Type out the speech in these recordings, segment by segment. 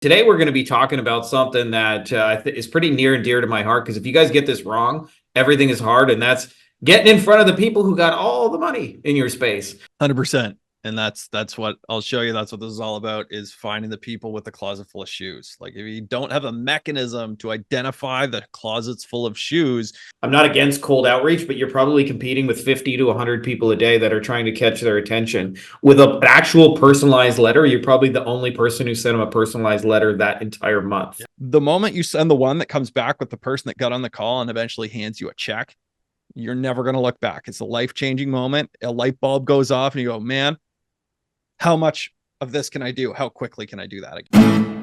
Today, we're going to be talking about something that is pretty near and dear to my heart. Because if you guys get this wrong, everything is hard. And that's getting in front of the people who got all the money in your space. 100%. And that's what I'll show you. That's what this is all about, is finding the people with the closet full of shoes. Like, if you don't have a mechanism to identify the closets full of shoes. I'm not against cold outreach, but you're probably competing with 50 to 100 people a day that are trying to catch their attention. With an actual personalized letter, you're probably the only person who sent them a personalized letter that entire month. The moment you send the one that comes back with the person that got on the call and eventually hands you a check, you're never going to look back. It's a life-changing moment. A light bulb goes off and you go, man, how much of this can I do? How quickly can I do that again?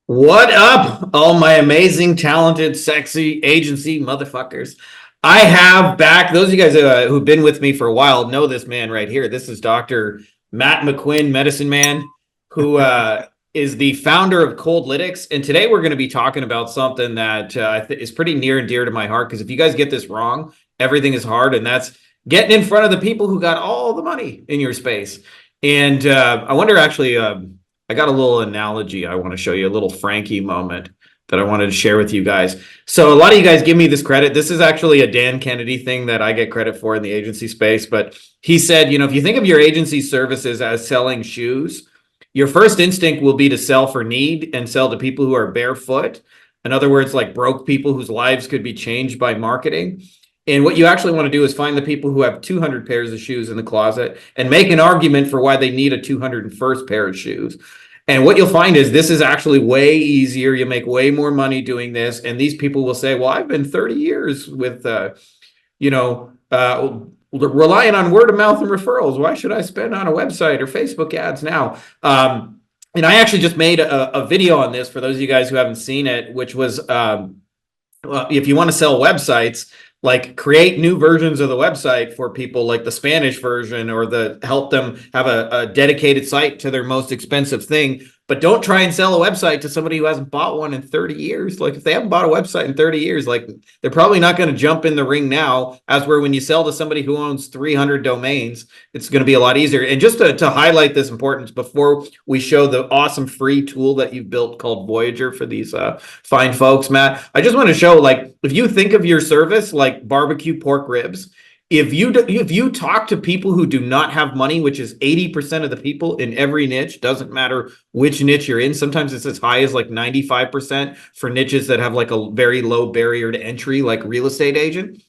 What up, all my amazing, talented, sexy agency motherfuckers? I have back, those of you guys who've been with me for a while know this man right here. This is Dr. Matt McQuinn, medicine man, who is the founder of Coldlytics. And today we're going to be talking about something that is pretty near and dear to my heart. Because if you guys get this wrong, everything is hard. And that's getting in front of the people who got all the money in your space. And I wonder, actually, I got a little analogy I want to show you, a little Frankie moment that I wanted to share with you guys. So a lot of you guys give me this credit. This is actually a Dan Kennedy thing that I get credit for in the agency space. But he said, if you think of your agency services as selling shoes, your first instinct will be to sell for need and sell to people who are barefoot. In other words, like broke people whose lives could be changed by marketing. And what you actually want to do is find the people who have 200 pairs of shoes in the closet and make an argument for why they need a 201st pair of shoes. And what you'll find is this is actually way easier. You make way more money doing this. And these people will say, well, I've been 30 years with, relying on word of mouth and referrals. Why should I spend on a website or Facebook ads now? And I actually just made a video on this for those of you guys who haven't seen it, which was if you want to sell websites, like create new versions of the website for people, like the Spanish version, or help them have a dedicated site to their most expensive thing. But don't try and sell a website to somebody who hasn't bought one in 30 years. Like, if they haven't bought a website in 30 years, like, they're probably not going to jump in the ring now, as where when you sell to somebody who owns 300 domains, it's going to be a lot easier. And just to highlight this importance, before we show the awesome free tool that you've built called Voyager for these fine folks, Matt, I just want to show, like, if you think of your service like barbecue pork ribs, if you talk to people who do not have money, which is 80% of the people in every niche, doesn't matter which niche you're in. Sometimes it's as high as like 95% for niches that have like a very low barrier to entry, like real estate agent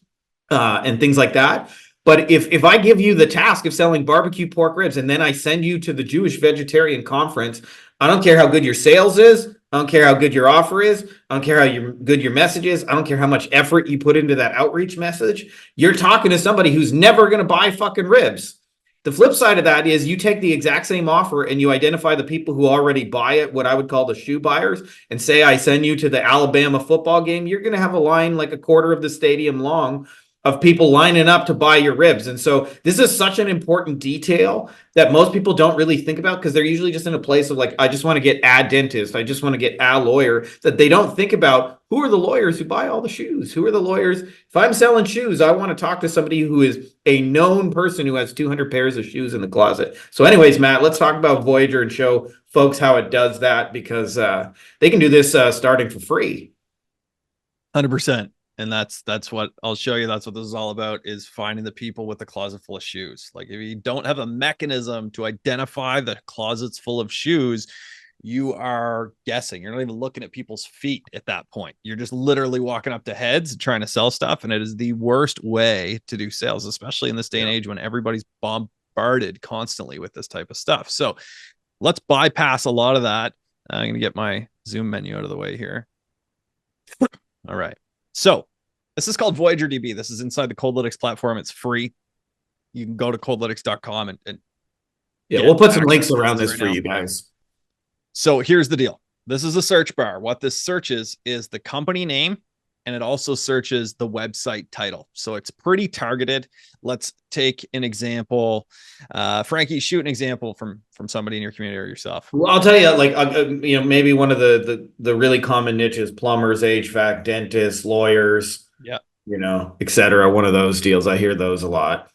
and things like that. But if I give you the task of selling barbecue pork ribs and then I send you to the Jewish Vegetarian Conference, I don't care how good your sales is. I don't care how good your offer is. I don't care how good your message is. I don't care how much effort you put into that outreach message. You're talking to somebody who's never going to buy fucking ribs. The flip side of that is you take the exact same offer and you identify the people who already buy it, what I would call the shoe buyers, and say, I send you to the Alabama football game. You're going to have a line like a quarter of the stadium long of people lining up to buy your ribs. And so this is such an important detail that most people don't really think about, because they're usually just in a place of like, I just want to get a dentist, I just want to get a lawyer, that they don't think about who are the lawyers who buy all the shoes. Who are the lawyers? If I'm selling shoes, I want to talk to somebody who is a known person who has 200 pairs of shoes in the closet. So anyways, Matt, let's talk about Voyager and show folks how it does that, because they can do this starting for free. 100%. And that's what I'll show you. That's what this is all about, is finding the people with the closet full of shoes. Like, if you don't have a mechanism to identify the closets full of shoes, you are guessing. You're not even looking at people's feet at that point. You're just literally walking up to heads trying to sell stuff. And it is the worst way to do sales, especially in this day and age when everybody's bombarded constantly with this type of stuff. So let's bypass a lot of that. I'm going to get my Zoom menu out of the way here. All right. So this is called Voyager DB. This is inside the Coldlytics platform. It's free. You can go to coldlytics.com and yeah, we'll put some links around this for you guys. So here's the deal. This is a search bar. What this searches is the company name, and it also searches the website title. So it's pretty targeted. Let's take an example. Frankie, shoot an example from somebody in your community or yourself. Well, I'll tell you, like, maybe one of the really common niches: plumbers, HVAC, dentists, lawyers, Yeah. Et cetera. One of those deals. I hear those a lot.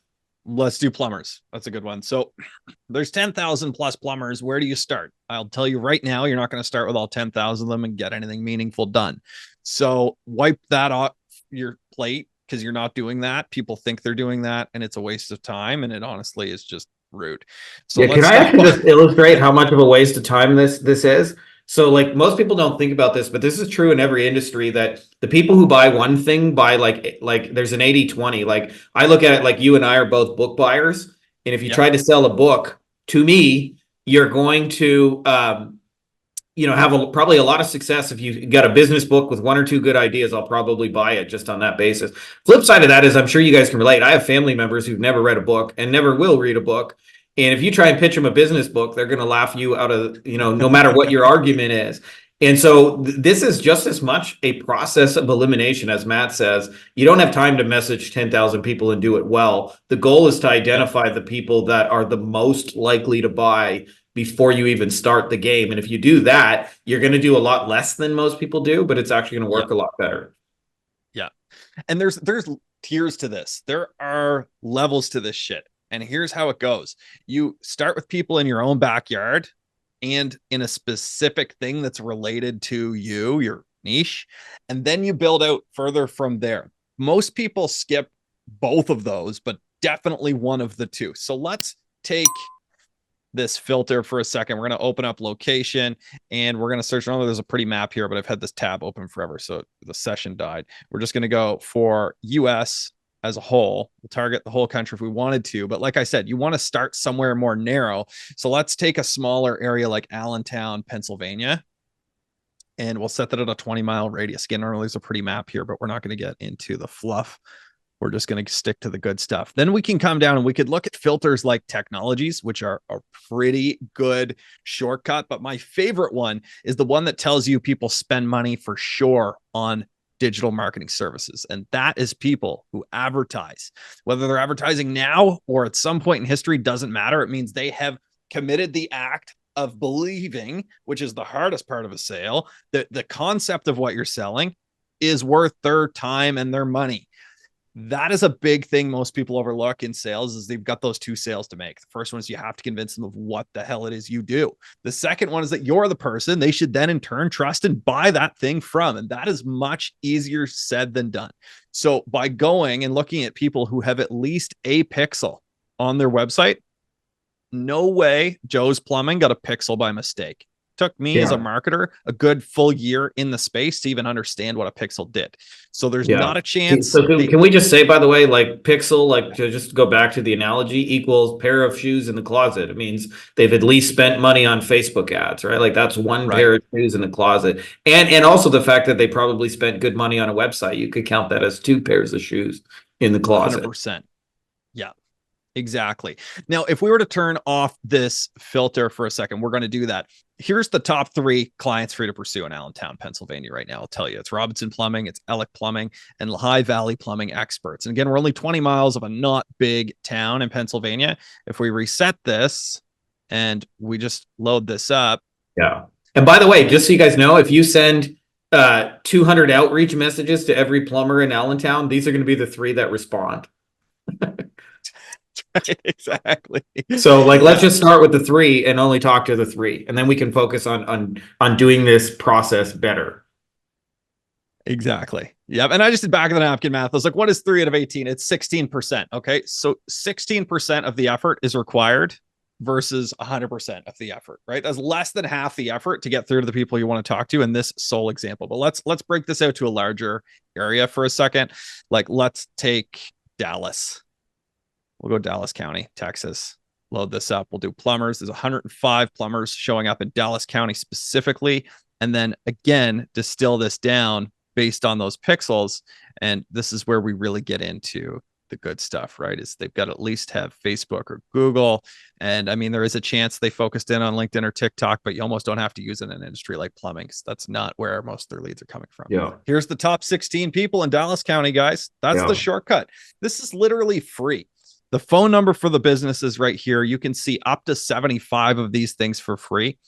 Let's do plumbers. That's a good one. So there's 10,000 plus plumbers. Where do you start? I'll tell you right now, you're not going to start with all 10,000 of them and get anything meaningful done. So wipe that off your plate, because you're not doing that. People think they're doing that, and it's a waste of time. And it honestly is just rude. So Yeah, can let's I start. actually just illustrate how much of a waste of time this is? So like most people don't think about this, but this is true in every industry, that the people who buy one thing buy like there's an 80-20. Like I look at it like you and I are both book buyers. And if you Yeah. try to sell a book to me, you're going to have probably a lot of success. If you got a business book with one or two good ideas, I'll probably buy it just on that basis. Flip side of that is, I'm sure you guys can relate. I have family members who've never read a book and never will read a book. And if you try and pitch them a business book, they're going to laugh you out of, no matter what your argument is. And so this is just as much a process of elimination. As Matt says, you don't have time to message 10,000 people and do it well. The goal is to identify the people that are the most likely to buy before you even start the game. And if you do that, you're going to do a lot less than most people do, but it's actually going to work a lot better. Yeah. And there's tiers to this. There are levels to this shit. And here's how it goes. You start with people in your own backyard and in a specific thing that's related to you, your niche, and then you build out further from there. Most people skip both of those, but definitely one of the two. So let's take this filter for a second. We're going to open up location and we're going to search. There's a pretty map here, but I've had this tab open forever, so the session died. We're just going to go for US as a whole. We'll target the whole country if we wanted to, but like I said, you want to start somewhere more narrow. So let's take a smaller area like Allentown, Pennsylvania, and we'll set that at a 20-mile radius. Again, normally there's a pretty map here, but we're not going to get into the fluff. We're just going to stick to the good stuff. Then we can come down and we could look at filters like technologies, which are a pretty good shortcut. But my favorite one is the one that tells you people spend money for sure on digital marketing services. And that is people who advertise. Whether they're advertising now or at some point in history, doesn't matter. It means they have committed the act of believing, which is the hardest part of a sale, that the concept of what you're selling is worth their time and their money. That is a big thing most people overlook in sales, is they've got those two sales to make. The first one is you have to convince them of what the hell it is you do. The second one is that you're the person they should then in turn trust and buy that thing from. And that is much easier said than done. So by going and looking at people who have at least a pixel on their website, no way Joe's Plumbing got a pixel by mistake. Took me as a marketer a good full year in the space to even understand what a pixel did. So there's not a chance. So can we just say, by the way, like pixel, like to just go back to the analogy, equals pair of shoes in the closet. It means they've at least spent money on Facebook ads, right? Like that's one pair of shoes in the closet. And also the fact that they probably spent good money on a website. You could count that as two pairs of shoes in the closet. 100%. Yeah. Exactly. Now, if we were to turn off this filter for a second, we're going to do that. Here's the top 3 clients for you to pursue in Allentown, Pennsylvania right now. I'll tell you, it's Robinson Plumbing, it's Ellick Plumbing, and Lehigh Valley Plumbing Experts. And again, we're only 20 miles of a not big town in Pennsylvania. If we reset this and we just load this up. Yeah. And by the way, just so you guys know, if you send 200 outreach messages to every plumber in Allentown, these are going to be the 3 that respond. Exactly. So like, let's just start with the 3 and only talk to the 3, and then we can focus on doing this process better. Exactly. Yep. And I just did back of the napkin math. I was like, what is 3 out of 18? It's 16%. Okay. So 16% of the effort is required versus 100% of the effort, right? That's less than half the effort to get through to the people you want to talk to in this sole example. But let's break this out to a larger area for a second. Like, let's take Dallas. We'll go Dallas County, Texas. Load this up. We'll do plumbers. There's 105 plumbers showing up in Dallas County specifically. And then again, distill this down based on those pixels. And this is where we really get into the good stuff, right? Is they've got to at least have Facebook or Google. And I mean, there is a chance they focused in on LinkedIn or TikTok, but you almost don't have to use it in an industry like plumbing, because that's not where most of their leads are coming from. Yeah. Here's the top 16 people in Dallas County, guys. That's the shortcut. This is literally free. The phone number for the business is right here. You can see up to 75 of these things for free.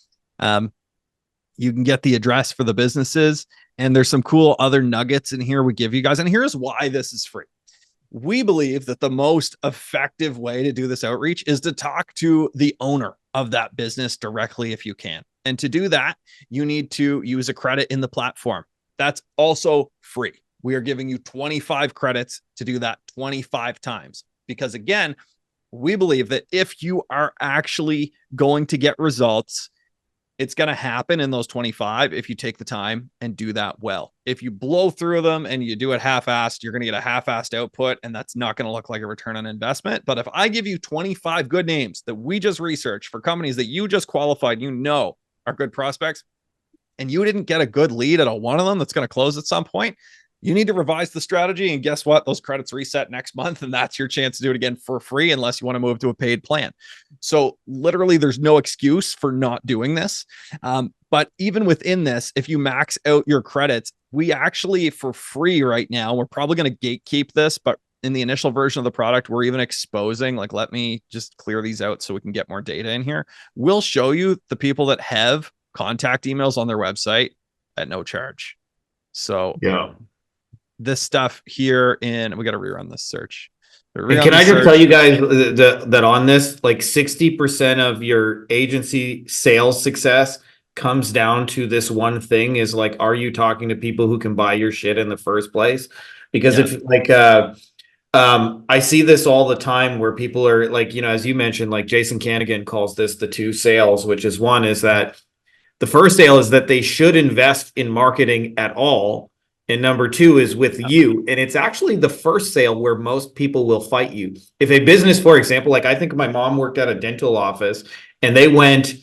You can get the address for the businesses, And there's some cool other nuggets in here we give you guys. And here's why this is free. We believe that the most effective way to do this outreach is to talk to the owner of that business directly if you can. And to do that, you need to use a credit in the platform. That's also free. We are giving you 25 credits to do that 25 times. Because again, we believe that if you are actually going to get results, it's going to happen in those 25 if you take the time and do that well. If you blow through them and you do it half-assed, you're going to get a half-assed output, and that's not going to look like a return on investment. But if I give you 25 good names that we just researched for companies that you just qualified, you know are good prospects, and you didn't get a good lead at one of them that's going to close at some point, you need to revise the strategy. And guess what? Those credits reset next month, and that's your chance to do it again for free, unless you want to move to a paid plan. So literally, there's no excuse for not doing this. But even within this, if you max out your credits, we actually, for free right now, we're probably going to gatekeep this, but in the initial version of the product, we're even exposing, like, let me just clear these out so we can get more data in here. We'll show you the people that have contact emails on their website at no charge. So Yeah. this stuff here we got to rerun this search. And can I just tell you guys that on this, like 60% of your agency sales success comes down to this one thing, is like, are you talking to people who can buy your shit in the first place? Because if like, I see this all the time where people are like, you know, as you mentioned, like Jason Canigan calls this the two sales, which is one is that the first sale is that they should invest in marketing at all. And number two is with you. And it's actually the first sale where most people will fight you. If a business, for example, like I think my mom worked at a dental office and they went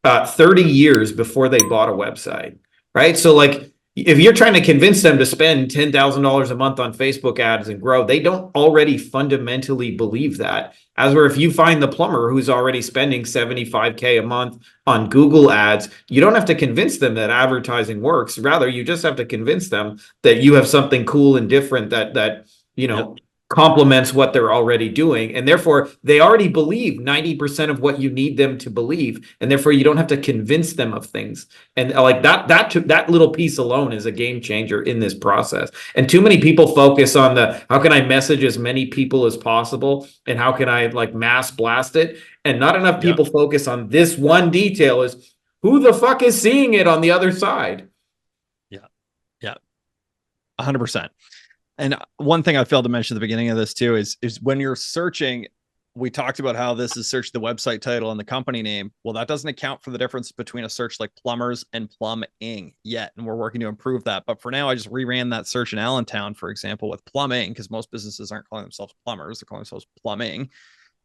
30 years before they bought a website, right? So like, if you're trying to convince them to spend $10,000 a month on Facebook ads and grow, they don't already fundamentally believe that. As where if you find the plumber who's already spending $75K a month on Google ads, you don't have to convince them that advertising works. Rather, you just have to convince them that you have something cool and different that you know, complements what they're already doing. And therefore, they already believe 90% of what you need them to believe. And therefore, you don't have to convince them of things. And like that little piece alone is a game changer in this process. And too many people focus on how can I message as many people as possible? And how can I like mass blast it? And not enough people focus on this one detail, is who the fuck is seeing it on the other side? Yeah. 100%. And one thing I failed to mention at the beginning of this too is when you're searching, we talked about how this is search the website title and the company name. Well, that doesn't account for the difference between a search like plumbers and plumbing yet. And we're working to improve that. But for now, I just reran that search in Allentown, for example, with plumbing, because most businesses aren't calling themselves plumbers. They're calling themselves plumbing.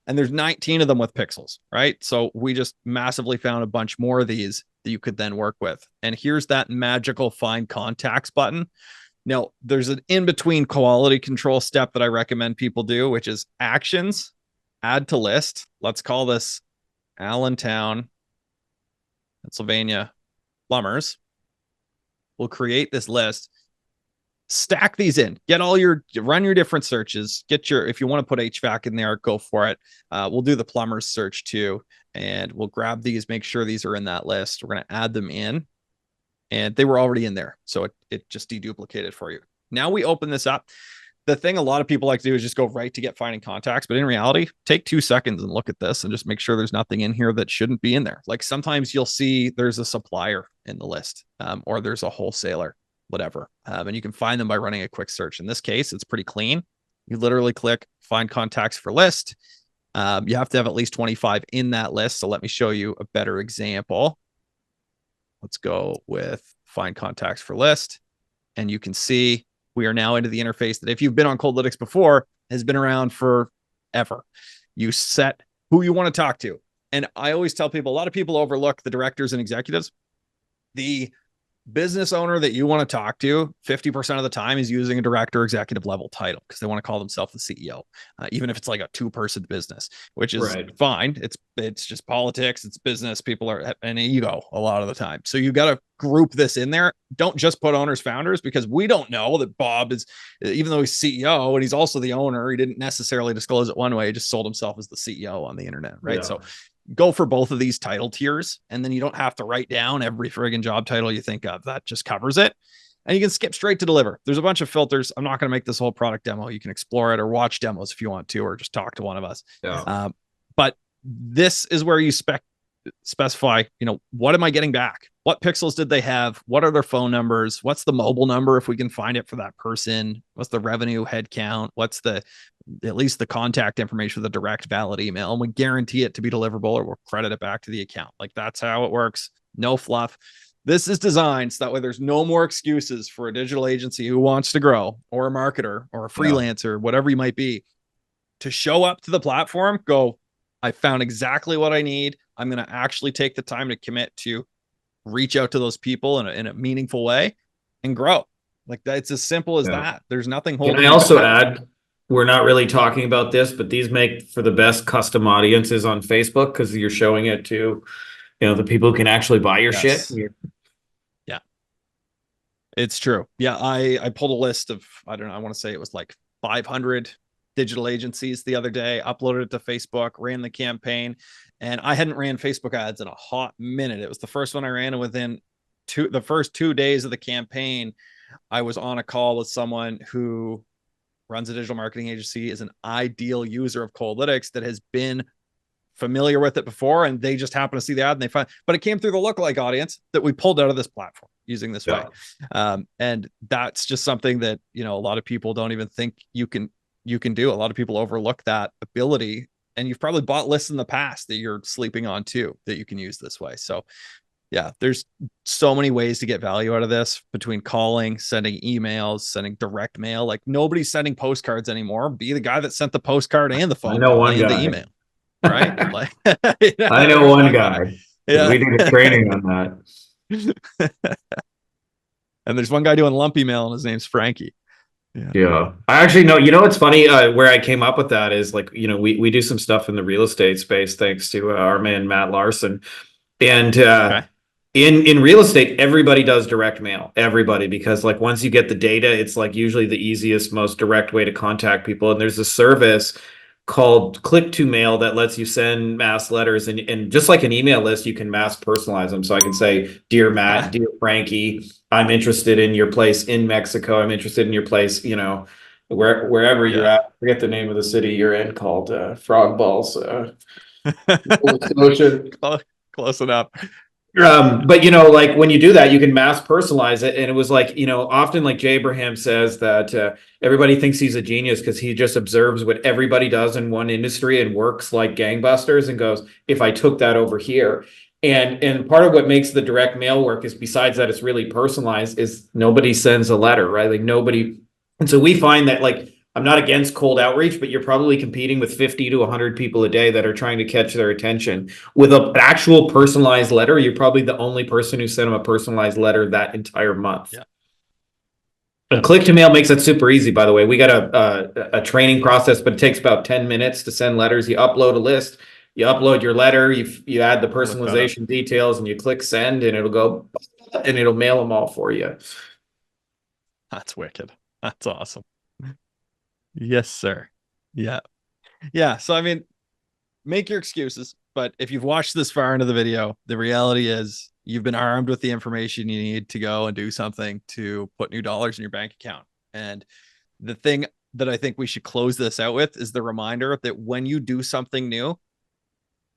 And there's 19 of them with pixels, right? So we just massively found a bunch more of these that you could then work with. And here's that magical find contacts button. Now, there's an in-between quality control step that I recommend people do, which is actions, add to list. Let's call this Allentown, Pennsylvania plumbers. We'll create this list, stack these in, run your different searches, if you want to put HVAC in there, go for it. We'll do the plumbers search too, and we'll grab these, make sure these are in that list. We're going to add them in. And they were already in there. So it just deduplicated for you. Now we open this up. The thing a lot of people like to do is just go right to get finding contacts. But in reality, take 2 seconds and look at this and just make sure there's nothing in here that shouldn't be in there. Like sometimes you'll see there's a supplier in the list, or there's a wholesaler, whatever. And you can find them by running a quick search. In this case, it's pretty clean. You literally click find contacts for list. You have to have at least 25 in that list. So let me show you a better example. Let's go with find contacts for list. And you can see we are now into the interface that if you've been on Coldlytics before, has been around forever. You set who you want to talk to. And I always tell people, a lot of people overlook the directors and executives. The business owner that you want to talk to 50% of the time is using a director executive level title because they want to call themselves the CEO, even if it's like a 2-person business, which is fine. It's just politics. It's business. People are an ego a lot of the time. So you got to group this in there. Don't just put owners, founders, because we don't know that Bob is, even though he's CEO and he's also the owner, he didn't necessarily disclose it one way. He just sold himself as the CEO on the internet. Right. Yeah. So go for both of these title tiers, and then you don't have to write down every friggin' job title you think of. That just covers it. and you can skip straight to deliver. There's a bunch of filters. I'm not going to make this whole product demo. You can explore it or watch demos if you want to, or just talk to one of us. Yeah. But this is where you specify, what am I getting back? What pixels did they have? What are their phone numbers? What's the mobile number if we can find it for that person? What's the revenue head count? What's at least the contact information with a direct valid email? And we guarantee it to be deliverable, or we'll credit it back to the account. Like, that's how it works. No fluff. This is designed so that way there's no more excuses for a digital agency who wants to grow, or a marketer or a freelancer, whatever you might be, to show up to the platform, go, I found exactly what I need. I'm going to actually take the time to commit to reach out to those people in a meaningful way and grow. Like, that. It's as simple as that. There's nothing holding. Can I also add, we're not really talking about this, but these make for the best custom audiences on Facebook, because you're showing it to, the people who can actually buy your shit. Yeah, it's true. Yeah, I pulled a list of, I don't know, I want to say it was like 500 digital agencies the other day, uploaded it to Facebook, ran the campaign, and I hadn't ran Facebook ads in a hot minute. It was the first one I ran, and within the first 2 days of the campaign, I was on a call with someone who runs a digital marketing agency, is an ideal user of Coldlytics, that has been familiar with it before, and they just happen to see the ad and they find, but it came through the lookalike audience that we pulled out of this platform using this way. And that's just something that, a lot of people don't even think you can do. A lot of people overlook that ability, and you've probably bought lists in the past that you're sleeping on too, that you can use this way. So yeah, there's so many ways to get value out of this, between calling, sending emails, sending direct mail. Like, nobody's sending postcards anymore. Be the guy that sent the postcard and the phone call and the email, right? Like, I know one guy. Yeah. We did a training on that. And there's one guy doing lumpy mail, and his name's Frankie. Yeah. I actually know, what's funny, where I came up with that is, like, we do some stuff in the real estate space, thanks to our man, Matt Larson. And in real estate, everybody does direct mail, everybody, because, like, once you get the data, it's like usually the easiest, most direct way to contact people. And there's a service called Click to Mail that lets you send mass letters, and just like an email list, you can mass personalize them. So I can say, dear Matt, dear Frankie, I'm interested in your place in Mexico. I'm interested in your place, wherever you're at. I forget the name of the city you're in, called Frog Balls. Close enough. But like, when you do that, you can mass personalize it. And it was like, often, like, Jay Abraham says that everybody thinks he's a genius because he just observes what everybody does in one industry and works like gangbusters, and goes, if I took that over here. And part of what makes the direct mail work is, besides that it's really personalized, is nobody sends a letter, right? Like, nobody. And so we find that, like, I'm not against cold outreach, but you're probably competing with 50 to 100 people a day that are trying to catch their attention. With an actual personalized letter, you're probably the only person who sent them a personalized letter that entire month. Yeah. And Click to Mail makes it super easy, by the way. We got a training process, but it takes about 10 minutes to send letters. You upload a list, you upload your letter, you add the personalization details, and you click send, and it'll go, and it'll mail them all for you. That's wicked. That's awesome. Yes, sir. Yeah. Yeah. So, I mean, make your excuses, but if you've watched this far into the video, the reality is you've been armed with the information you need to go and do something to put new dollars in your bank account. And the thing that I think we should close this out with is the reminder that when you do something new,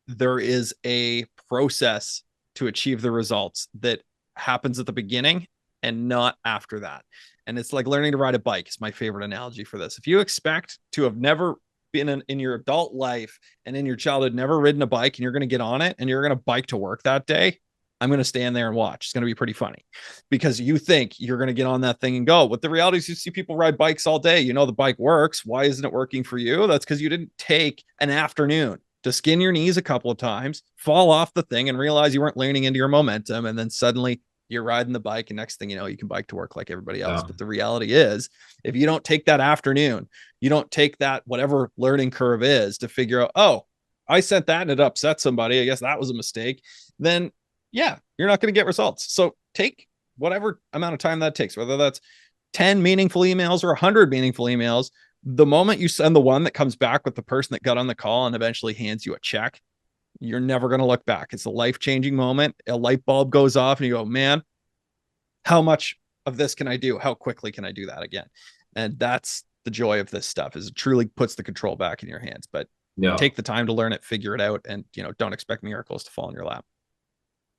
there is a process to achieve the results that happens at the beginning and not after that. And it's like learning to ride a bike. It's my favorite analogy for this. If you expect to have never been in your adult life and in your childhood, never ridden a bike, and you're going to get on it and you're going to bike to work that day, I'm going to stand there and watch. It's going to be pretty funny because you think you're going to get on that thing and go. But the reality is, you see people ride bikes all day. The bike works. Why isn't it working for you? That's because you didn't take an afternoon to skin your knees a couple of times, fall off the thing, and realize you weren't leaning into your momentum. And then suddenly you're riding the bike, and next thing you know, you can bike to work like everybody else. But the reality is, if you don't take that afternoon, you don't take that whatever learning curve is to figure out, oh, I sent that and it upset somebody, I guess that was a mistake, then yeah, you're not going to get results. So take whatever amount of time that takes, whether that's 10 meaningful emails or 100 meaningful emails. The moment you send the one that comes back with the person that got on the call and eventually hands you a check, you're never going to look back. It's a life-changing moment. A light bulb goes off and you go, man, how much of this can I do? How quickly can I do that again? And that's the joy of this stuff, is it truly puts the control back in your hands. But Yeah. take the time to learn it, figure it out, and don't expect miracles to fall in your lap.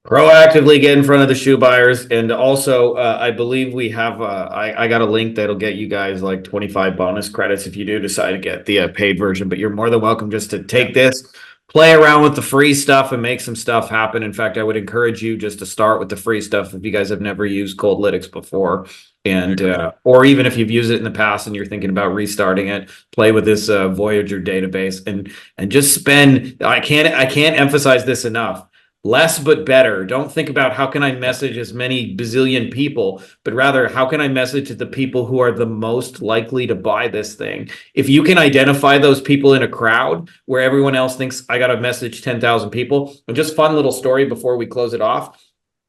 Proactively get in front of the shoe buyers. And also, I believe we have, I got a link that'll get you guys like 25 bonus credits if you do decide to get the paid version. But you're more than welcome just to take this, play around with the free stuff, and make some stuff happen. In fact, I would encourage you just to start with the free stuff if you guys have never used Coldlytics before. And or even if you've used it in the past and you're thinking about restarting it, play with this Voyager database and just spend. I can't emphasize this enough. Less but better. Don't think about how can I message as many bazillion people, but rather how can I message to the people who are the most likely to buy this thing. If you can identify those people in a crowd where everyone else thinks I got to message 10,000 people, and just fun little story before we close it off.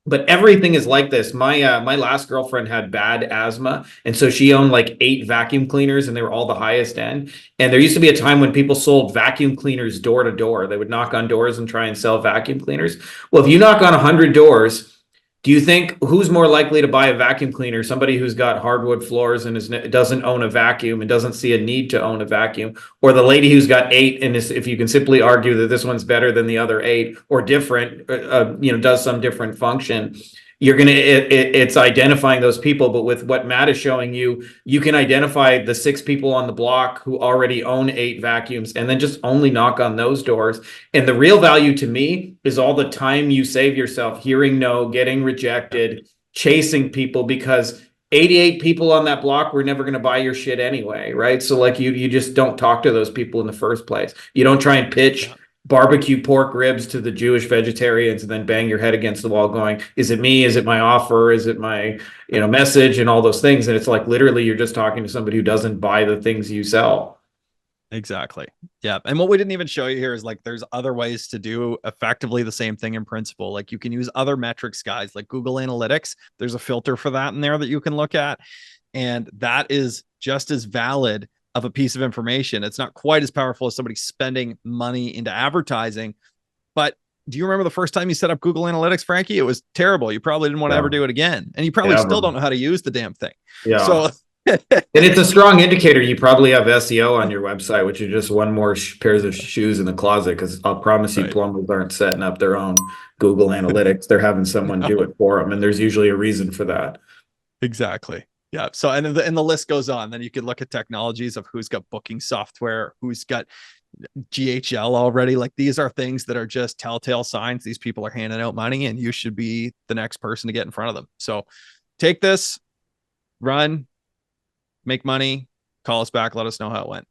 But everything is like this. My last girlfriend had bad asthma, and so she owned like 8 vacuum cleaners, and they were all the highest end. And there used to be a time when people sold vacuum cleaners door to door. They would knock on doors and try and sell vacuum cleaners. Well, if you knock on 100 doors, do you think who's more likely to buy a vacuum cleaner? Somebody who's got hardwood floors and doesn't own a vacuum and doesn't see a need to own a vacuum, or the lady who's got 8 and if you can simply argue that this one's better than the other 8 or different, does some different function? You're gonna it's identifying those people. But with what Matt is showing you, you can identify the 6 people on the block who already own 8 vacuums, and then just only knock on those doors. And the real value to me is all the time you save yourself hearing no, getting rejected, chasing people, because 88 people on that block were never going to buy your shit anyway, right? So like you just don't talk to those people in the first place. You don't try and pitch barbecue pork ribs to the Jewish vegetarians and then bang your head against the wall going, is it me? Is it my offer? Is it my, message and all those things? And it's like, literally, you're just talking to somebody who doesn't buy the things you sell. Exactly. Yeah. And what we didn't even show you here is like, there's other ways to do effectively the same thing in principle. Like you can use other metrics, guys, like Google Analytics. There's a filter for that in there that you can look at. And that is just as valid of a piece of information. It's not quite as powerful as somebody spending money into advertising. But do you remember the first time you set up Google Analytics, Frankie? It was terrible. You probably didn't want to ever do it again. And you probably still don't know how to use the damn thing. Yeah. So and it's a strong indicator you probably have SEO on your website, which is just one more pairs of shoes in the closet. Because I'll promise you, plumbers aren't setting up their own Google Analytics. They're having someone do it for them. And there's usually a reason for that. Exactly. Yeah. So, and the list goes on. Then you could look at technologies of who's got booking software, who's got GHL already. Like these are things that are just telltale signs. These people are handing out money and you should be the next person to get in front of them. So take this, run, make money, call us back. Let us know how it went.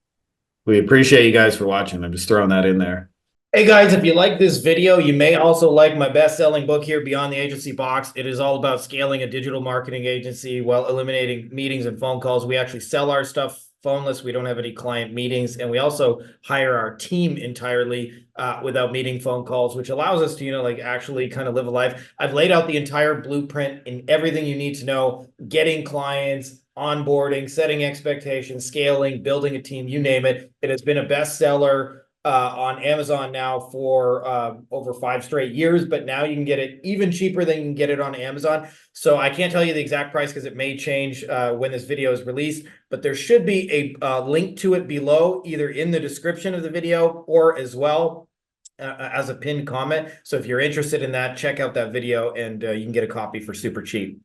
We appreciate you guys for watching. I'm just throwing that in there. Hey guys, if you like this video, you may also like my best-selling book here, Beyond the Agency Box. It is all about scaling a digital marketing agency while eliminating meetings and phone calls. We actually sell our stuff phoneless. We don't have any client meetings, and we also hire our team entirely without meeting phone calls, which allows us to, actually kind of live a life. I've laid out the entire blueprint in everything you need to know, getting clients, onboarding, setting expectations, scaling, building a team, you name it. It has been a bestseller on Amazon now for over 5 straight years, but now you can get it even cheaper than you can get it on Amazon. So I can't tell you the exact price because it may change when this video is released, but there should be a link to it below, either in the description of the video or as well as a pinned comment. So if you're interested in that, check out that video and you can get a copy for super cheap.